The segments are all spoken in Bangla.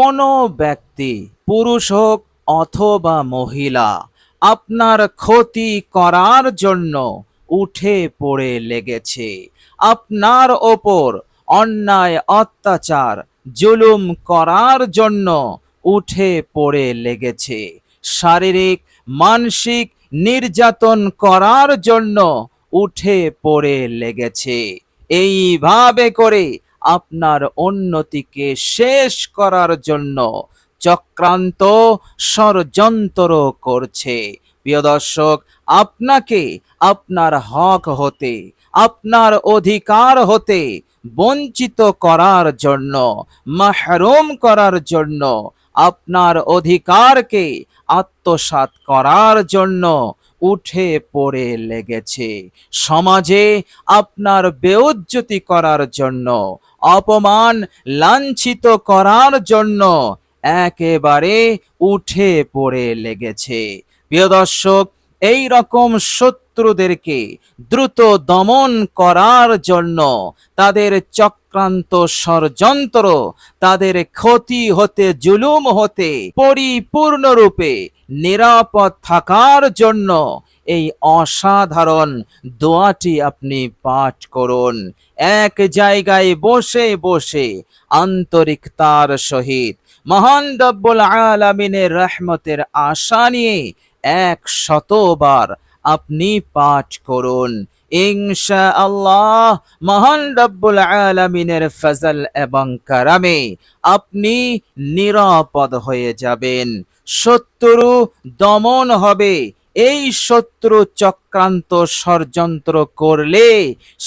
কোনো ব্যক্তি, পুরুষ হোক অথবা মহিলা, আপনার ক্ষতি করার জন্য উঠে পড়ে লেগেছে। আপনার ওপর অন্যায়, অত্যাচার, জুলুম করার জন্য উঠে পড়ে লেগেছে। শারীরিক, মানসিক নির্যাতন করার জন্য উঠে পড়ে লেগেছে। এইভাবে করে আপনার উন্নতিকে শেষ করার জন্য চক্রান্ত, ষড়যন্ত্র করছে। প্রিয় দর্শক, আপনাকে আপনার হক হতে, আপনার অধিকার হতে বঞ্চিত করার জন্য, মাহরুম করার জন্য, আপনার অধিকারকে আত্মসাৎ করার জন্য উঠে পড়ে লেগেছে। সমাজে আপনার বেউজ্জতি করার জন্য, অপমান, লাঞ্ছিত করার জন্য একেবারে উঠে পড়ে লেগেছে। প্রিয় দর্শক, এই রকম শত্রুদেরকে দ্রুত দমন করার জন্য, তাদের চক্রান্ত, ষড়যন্ত্র, তাদের ক্ষতি হতে, জুলুম হতে পরিপূর্ণরূপে নিরাপদ থাকার জন্য এই অসাধারণ দোয়াটি আপনি পাঠ করুন। এক জায়গায় বসে বসে আন্তরিকতার সহিত মহান রব্বুল আলামিনের রহমতের আশা নিয়ে 100বার আপনি পাঠ করুন। ইনশাআল্লাহ মহান রব্বুল আলামিনের ফজল এবং কারামে আপনি নিরাপদ হয়ে যাবেন। শত্রু দমন হবে। এই শত্রু চক্রান্ত, ষড়যন্ত্র করলে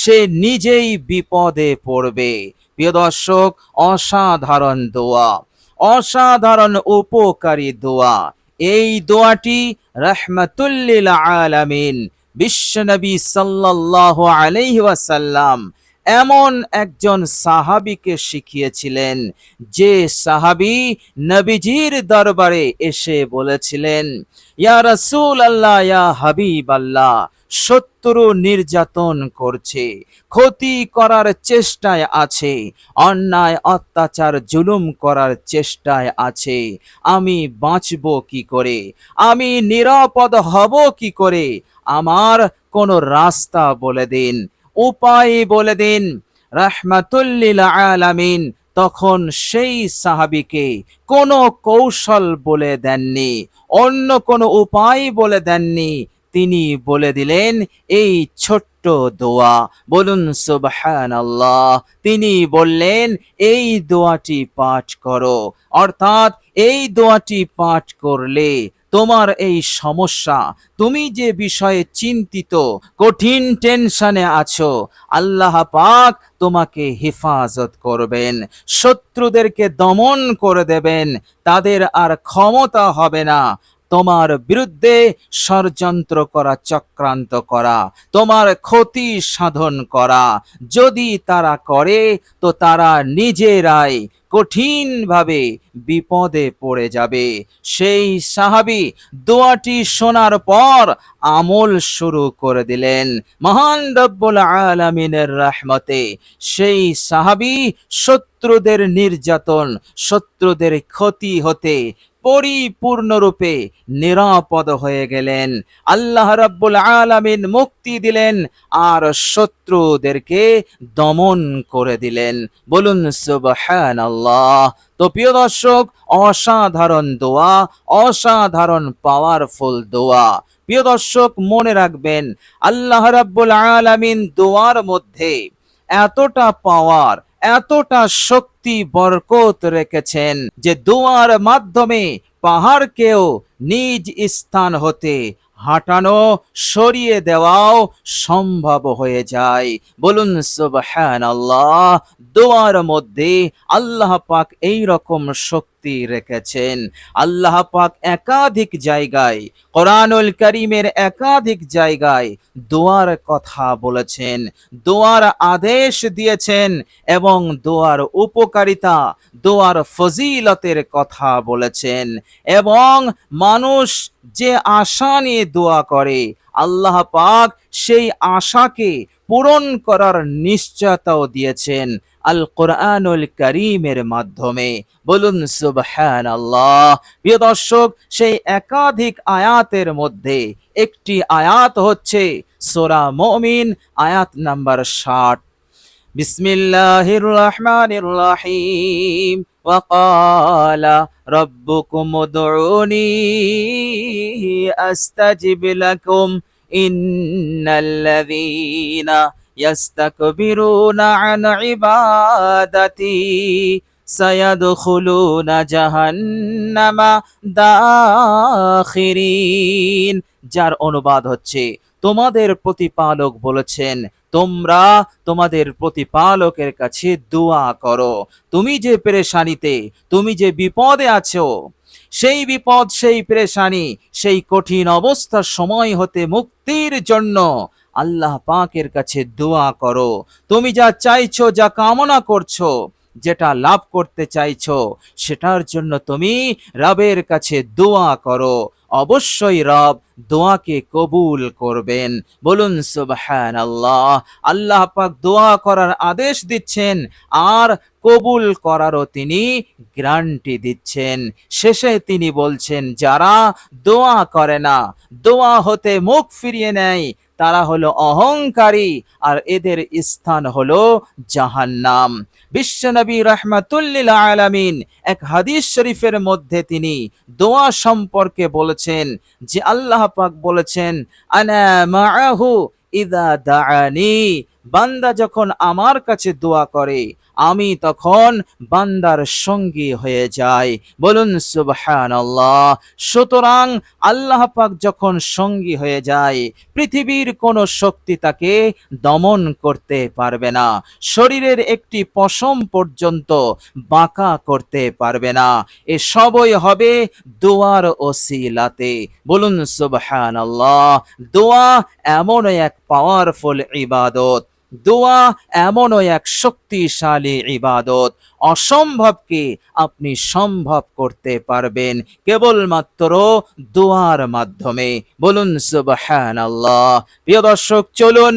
সে নিজেই বিপদে পড়বে। প্রিয় দর্শক, অসাধারণ দোয়া, অসাধারণ উপকারী দোয়া। এই দোয়াটি রাহমাতুল লিল আলামিন বিশ্বনবী সাল্লাল্লাহু আলাইহি ওয়াসাল্লাম এমন একজন সাহাবীকে শিখিয়েছিলেন, যে সাহাবী নবীজির দরবারে এসে বলেছিলেন, ইয়া রাসূলুল্লাহ, ইয়া হাবিবাল্লাহ, শত্রু নির্যাতন করছে, ক্ষতি করার চেষ্টায় আছে, অন্যায়, অত্যাচার, জুলুম করার চেষ্টায় আছে। আমি বাঁচব কি করে? আমি নিরাপদ হব কি করে? আমার কোনো রাস্তা বলে দিন, উপায় বলে দিন। রাহমাতুল লিল আলামিন তখন সেই সাহাবীকে কোনো কৌশল বলে দেননি, অন্য কোনো উপায় বলে দেননি। তিনি বলে দিলেন এই ছোট্ট দোয়া, বলুন সুবহানাল্লাহ। তিনি বললেন এই দোয়াটি পাঠ করো, অর্থাৎ এই দোয়াটি পাঠ করলে তোমার এই সমস্যা, তুমি যে বিষয়ে চিন্তিত, কঠিন টেনশনে আছো, আল্লাহ পাক তোমাকে হেফাজত করবেন, শত্রুদেরকে দমন করে দেবেন। তাদের আর ক্ষমতা হবে না তোমার বিরুদ্ধে ষড়যন্ত্র করা, চক্রান্ত করা, তোমার ক্ষতি সাধন করা। যদি তারা করে তো তারা নিজেরাই কঠিনভাবে বিপদে পড়ে যাবে। সেই সাহাবী দোয়াটি শোনার পর আমল শুরু করে দিলেন। মহান রব্বুল আলামিনের রহমতে সেই সাহাবী শত্রুদের নির্যাতন, শত্রুদের ক্ষতি হতে পরিপূর্ণরূপে নিরাপদ হয়ে গেলেন। আল্লাহ রাব্বুল আলামিন মুক্তি দিলেন আর শত্রুদেরকে দমন করে দিলেন। বলুন সুবহানাল্লাহ। তো প্রিয় দর্শক, অসাধারণ দোয়া, অসাধারণ পাওয়ারফুল দোয়া। প্রিয় দর্শক, মনে রাখবেন আল্লাহ রাব্বুল আলামিন দোয়ার মধ্যে এতটা পাওয়ার, এতটা শক্তি, বরকত রেখেছেন যে দোয়ার মাধ্যমে পাহাড়কেও নিজ স্থান হতে হাঁটানো, সরিয়ে দেওয়াও সম্ভব হয়ে যায়। বলুন সুবহানাল্লাহ। দোয়ার মধ্যে আল্লাহ পাক এই রকম শক্তি রেখেছেন। আল্লাহ পাক একাধিক জায়গায়, কোরআনুল কারীমের একাধিক জায়গায় দোয়ার কথা বলেছেন, দোয়ার আদেশ দিয়েছেন এবং দোয়ার উপকারিতা, দোয়ার ফজিলতের কথা বলেছেন। এবং মানুষ যে আশা নিয়ে দোয়া করে, আল্লাহ পাক সেই আশাকে পূরণ করার নিশ্চয়তাও দিয়েছেন। আল কোরআনুল কারীমের মাধ্যমে। বলুন সুবহানাল্লাহ। প্রিয় দর্শক, সেই একাধিক আয়াতের মধ্যে একটি আয়াত হচ্ছে সূরা মুমিন আয়াত নাম্বার 60। বিসমিল্লাহির রহমানির রহিম। ওয়াকালা রব্বুকুম উদউনি আস্তাজিব লাকুম ইন্নাল্লাযীনা ইয়াস্তাকবিরুনা আন ইবাদাতি সায়াদখুলুনা জাহান্নামা দাখিরিন। যার অনুবাদ হচ্ছে, তোমাদের প্রতিপালক বলেছেন, তোমরা তোমাদের প্রতিপালকের কাছে দোয়া করো। তুমি যে পেরেশানিতে, তুমি যে বিপদে আছো, সেই বিপদ, সেই পেরেশানি, সেই কঠিন অবস্থার সময় হতে মুক্তির জন্য আল্লাহ পাকের কাছে দোয়া করো। তুমি যা চাইছো, যা কামনা করছো, যেটা লাভ করতে চাইছো, সেটার জন্য তুমি রবের কাছে দোয়া করো। অবশ্যই রব দোয়াকে কবুল করবেন। বলুন সুবহানাল্লাহ। আল্লাহ পাক দোয়া করার আদেশ দিচ্ছেন আর কবুল করারও তিনি গ্যারান্টি দিচ্ছেন। শেষে তিনি বলছেন, যারা দোয়া করে না, দোয়া হতে মুখ ফিরিয়ে নেয়, তারা হলো অহংকারী, আর এদের স্থান হলো জাহান্নাম। বিশ্বনবী রাহমাতুল্লিল আলামিন এক হাদিস শরীফের মধ্যে তিনি দোয়া সম্পর্কে বলেছেন যে, আল্লাহ পাক বলেছেন, আনা মাআহু ইযা দাআনি। বান্দা যখন আমার কাছে দোয়া করে, আমি তখন বান্দার সঙ্গী হয়ে যাই। বলুন সুবহানাল্লাহ। সুতরাং আল্লাহ পাক যখন সঙ্গী হয়ে যায়, পৃথিবীর কোনো শক্তি তাকে দমন করতে পারবে না। শরীরের একটি পশম পর্যন্ত বাঁকা করতে পারবে না। এ সবই হবে দোয়ার ওসিলাতে। বলুন সুবহানাল্লাহ। দোয়া এমন এক পাওয়ারফুল ইবাদত, দোয়া এমনও এক শক্তিশালী ইবাদত, অসম্ভবকে আপনি সম্ভব করতে পারবেন কেবলমাত্র দোয়ার মাধ্যমে। বলুন সুবহানাল্লাহ। প্রিয় দর্শক, চলুন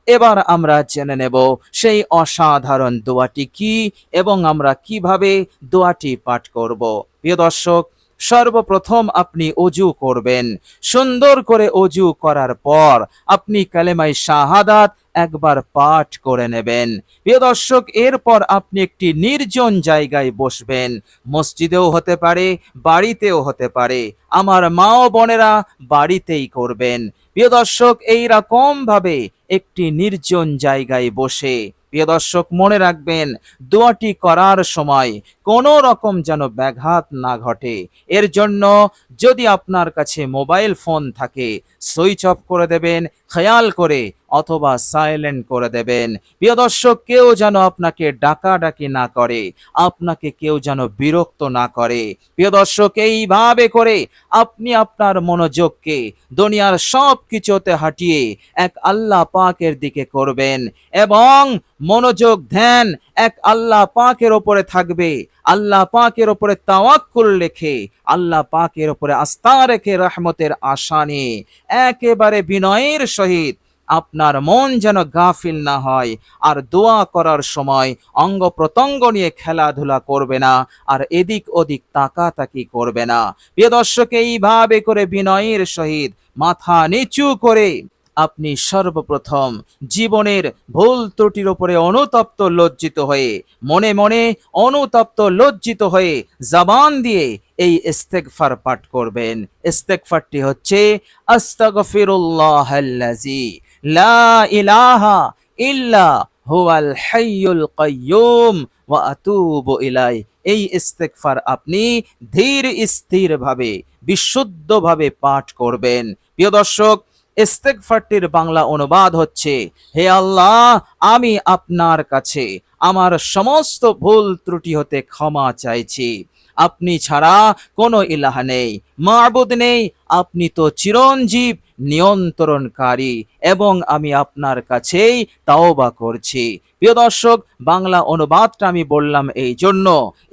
এবার আমরা জেনে নেব সেই অসাধারণ দোয়াটি কি এবং আমরা কিভাবে দোয়াটি পাঠ করব। প্রিয় দর্শক, সর্বপ্রথম আপনি অজু করবেন। সুন্দর করে অজু করার পর আপনি কালেমায়ে শাহাদাত একবার পাঠ করে নেবেন। প্রিয় দর্শক, এরপর আপনি একটি নির্জন জায়গায় বসবেন। মসজিদেও হতে পারে, বাড়িতেও হতে পারে। আমার মা ও বোনেরা বাড়িতেই করবেন। প্রিয় দর্শক, এইরকম ভাবে একটি নির্জন জায়গায় বসে, প্রিয় দর্শক মনে রাখবেন, দোয়াটি করার সময় কোনো রকম যেন ব্যাঘাত না ঘটে। এর জন্য যদি আপনার কাছে মোবাইল ফোন থাকে, সুইচ অফ করে দেবেন খেয়াল করে, অথবা সাইলেন্ট করে দেবেন। প্রিয় দর্শক, কেউ যেন আপনাকে ডাকাডাকি না করে, আপনাকে কেউ যেন বিরক্ত না করে। প্রিয় দর্শক, এইভাবে করে আপনি আপনার মনোযোগকে দুনিয়ার সব কিছুতে হাঁটিয়ে এক আল্লাহ পাকের দিকে করবেন এবং মনোযোগ ধ্যান এক আল্লাহ পাকের ওপরে থাকবে। আল্লাহ পাকের ওপরে তাওয়াক্কুল রেখে, আল্লাহ পাকের ওপরে আস্থা রেখে, রহমতের আশা নিয়ে একেবারে বিনয়ের সহিত আপনার মন যেন গাফিল না হয়। আর দোয়া করার সময় অঙ্গ প্রত্যঙ্গ নিয়ে খেলাধুলা করবে না, আর এদিক ওদিক তাকাতাকি করবে না। প্রিয় দর্শক, এইভাবে করে বিনয়ের সহিত মাথা নিচু করে আপনি সর্বপ্রথম জীবনের ভুল ত্রুটির উপরে অনুতপ্ত লজ্জিত হয়ে, মনে মনে অনুতপ্ত লজ্জিত হয়ে জবান দিয়ে এই ইস্তেগফার পাঠ করবেন। ইস্তেগফারটি হচ্ছে, আস্তাগফিরুল্লাহাল্লাযী লা ইলাহা ইল্লা হুয়াল হাইয়ুল কাইয়্যুম ওয়া আতুবু ইলাইহি। এই ইস্তেগফার আপনি ধীর স্থির ভাবে, বিশুদ্ধভাবে পাঠ করবেন। প্রিয় দর্শক, ইস্তেগফারটির বাংলা অনুবাদ হচ্ছে, হে আল্লাহ, আমি আপনার কাছে আমার সমস্ত ভুল ত্রুটি হতে ক্ষমা চাইছি। আপনি ছাড়া কোনো ইলাহ নেই, মাবুদ নেই। আপনি তো চিরঞ্জীব, নিয়ন্ত্রণকারী, এবং আমি আপনার কাছেই তাওবা করছি। প্রিয় দর্শক, বাংলা অনুবাদটা আমি বললাম এই জন্য,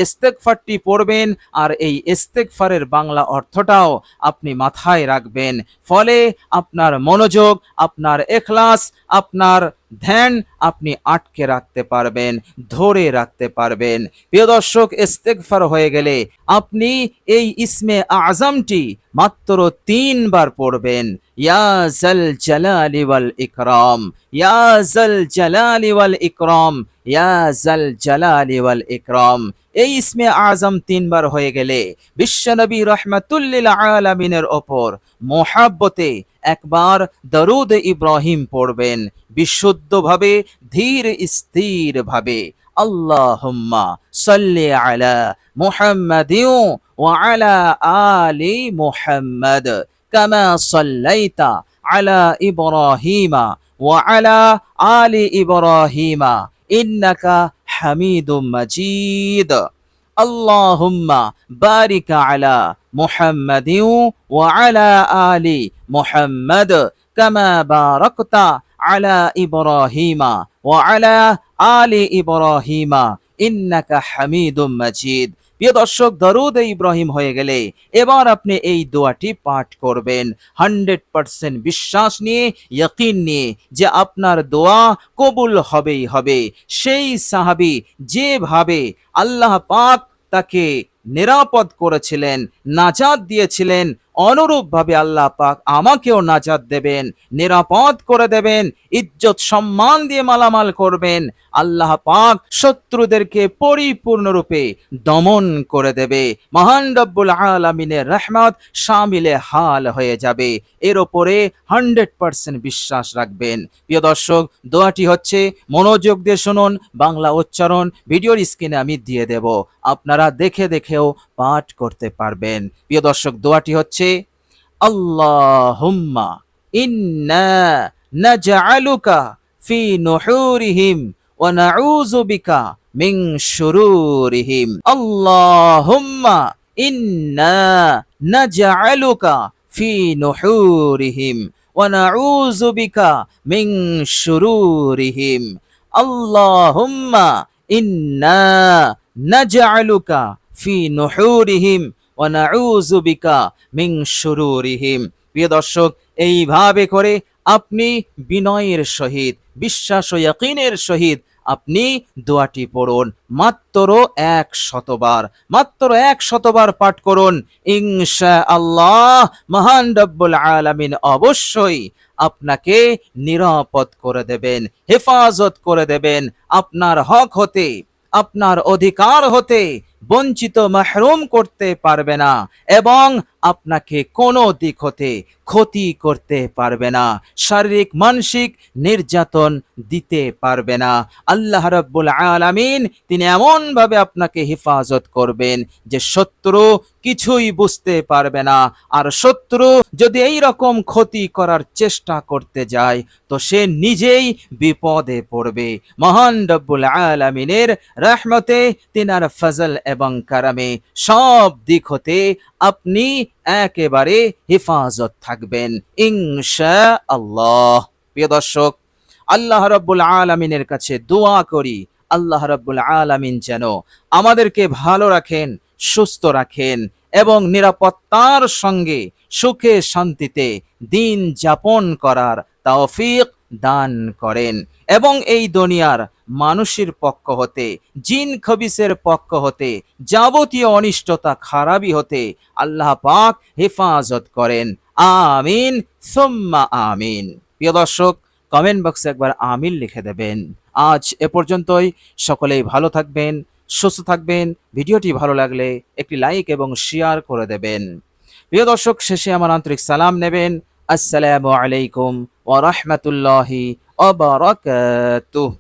ইস্তেগফারটি পড়বেন আর এই ইস্তেগফারের বাংলা অর্থটাও আপনি মাথায় রাখবেন। ফলে আপনার মনোযোগ, আপনার ইখলাস, আপনার ধ্যান আপনি আটকে রাখতে পারবেন, ধরে রাখতে পারবেন। প্রিয় দর্শক, ইস্তেগফার হয়ে গেলে আপনি এই ইসমে আজমটি মাত্র 3 বার পড়বেন। ইয়া জাল জালালি ওয়াল ইকরাম, ইয়া জাল জালালি ওয়াল ইকরাম, ইয়া জাল জালালি ওয়াল ইকরাম। এই ইসমে আজম 3 বার হয়ে গেলে বিশ্বনবী রহমাতুল্লিল আলামিনের ওপর মোহাব্বতে একবার দরুদ ইব্রাহিম পড়বেন, বিশুদ্ধভাবে, ধীর স্থির ভাবে। আল্লাহুম্মা সাল্লি আলা মুহাম্মাদিন ওয়া আলা আলি মুহাম্মাদ কামা সাল্লাইতা আলা ইব্রাহিমা ওয়া আলা আলি ইব্রাহিমা ইন্নাকা হামিদুম মাজিদ। আল্লাহুম্মা বারিক আলা মুহাম্মাদিন ওয়া আলা আলি মুহাম্মাদ কামা বারাকতা আলা ইব্রাহিমা ওয়া আলা আলি ইব্রাহিমা ইন্নাকা হামিদুম মাজিদ। প্রিয় দর্শক, দরুদ ইব্রাহিম হয়ে গেলে এবার আপনি এই দোয়াটি পাঠ করবেন 100% বিশ্বাস নিয়ে, ইয়াকিন নিয়ে যে আপনার দোয়া কবুল হবেই হবে। সেই সাহাবী যেভাবে আল্লাহ পাক তাকে নিরাপদ করেছিলেন, নাজাত দিয়েছিলেন, অনুরূপভাবে আল্লাহ পাক আমাকেও নাজাত দেবেন, নিরাপদ করে দেবেন, ইজ্জত সম্মান দিয়ে মালামাল করবেন। আল্লাহ পাক শত্রুদেরকে পরিপূর্ণরূপে দমন করে দেবে। মহান রব্বুল আলামিনের রহমত শামিলে হাল হয়ে যাবে। এর ওপরে 100% বিশ্বাস রাখবেন। প্রিয় দর্শক, দোয়াটি হচ্ছে, মনোযোগ দিয়ে শুনুন, বাংলা উচ্চারণ ভিডিওর স্ক্রিনে আমি দিয়ে দেব, আপনারা দেখে দেখেও পাঠ করতে পারবেন। প্রিয় দর্শক, দোয়াটি হচ্ছে, আল্লাহুম্মা ইন্না নাজআলুকা ফি নুহুরিহিম ওয়া নাউযু বিকা মিন শুরুরিহিম। আল্লাহুম্মা ইন্না নাজআলুকা ফি নুহুরিহিম ওয়া নাউযু বিকা মিন শুরুরিহিম। আল্লাহুম্মা ইন্না নাজআলুকা ফি নুহুরিহিম ওয়া নাউযু বিকা মিন শুরুরিহিম। প্রিয় দর্শক, এইভাবে করে আপনি বিনয়ের সহিত, বিশ্বাস ও ইয়াকিনের সহিত আপনি দোয়াটি পড়ুন। মাত্র 100 বার, মাত্র 100 বার পাঠ করুন। ইনশাআল্লাহ মহান রব্বুল আলামিন অবশ্যই আপনাকে নিরাপদ করে দেবেন, হেফাজত করে দেবেন। আপনার হক হতে, আপনার অধিকার হতে বঞ্চিত মাহরুম করতে পারবে না এবং আপনাকে কোনো দিক হতে ক্ষতি করতে পারবে না, শারীরিক মানসিক নির্যাতন দিতে পারবে না। আল্লাহ রাব্বুল আলামিন তিনি এমন ভাবে আপনাকে হেফাজত করবেন যে শত্রু কিছুই বুঝতে পারবে না। আর শত্রু যদি এই রকম ক্ষতি করার চেষ্টা করতে যায় তো সে নিজেই বিপদে পড়বে। মহান রব্বুল আলামিনের রহমতে, তিনার ফজল এবং কারামে সব দিক হতে আপনি একেবারে হেফাজত থাকবেন ইনশাআল্লাহ। প্রিয় দর্শক, আল্লাহ রাব্বুল আলামিনের কাছে দোয়া করি, আল্লাহ রাব্বুল আলামিন যেন আমাদেরকে ভালো রাখেন, সুস্থ রাখেন এবং নিরাপত্তার সঙ্গে সুখে শান্তিতে দিন যাপন করার তৌফিক দান করেন এবং এই দুনিয়ার মানুষের পক্ষ হতে, জিন খবিসের পক্ষ হতে, যাবতীয় অনিষ্টতা খারাপি হতে আল্লাহ পাক হেফাজত করেন। আমিন সুম্মা আমিন। প্রিয় দর্শক, কমেন্ট বক্সে একবার আমিন লিখে দেবেন। আজ এ পর্যন্তই। সকলেই ভালো থাকবেন, সুস্থ থাকবেন। ভিডিওটি ভালো লাগলে একটি লাইক এবং শেয়ার করে দেবেন। প্রিয় দর্শক, শেষে আমার আন্তরিক সালাম নেবেন। আসসালামু আলাইকুম ওয়া রাহমাতুল্লাহি ওয়া বারাকাতুহু।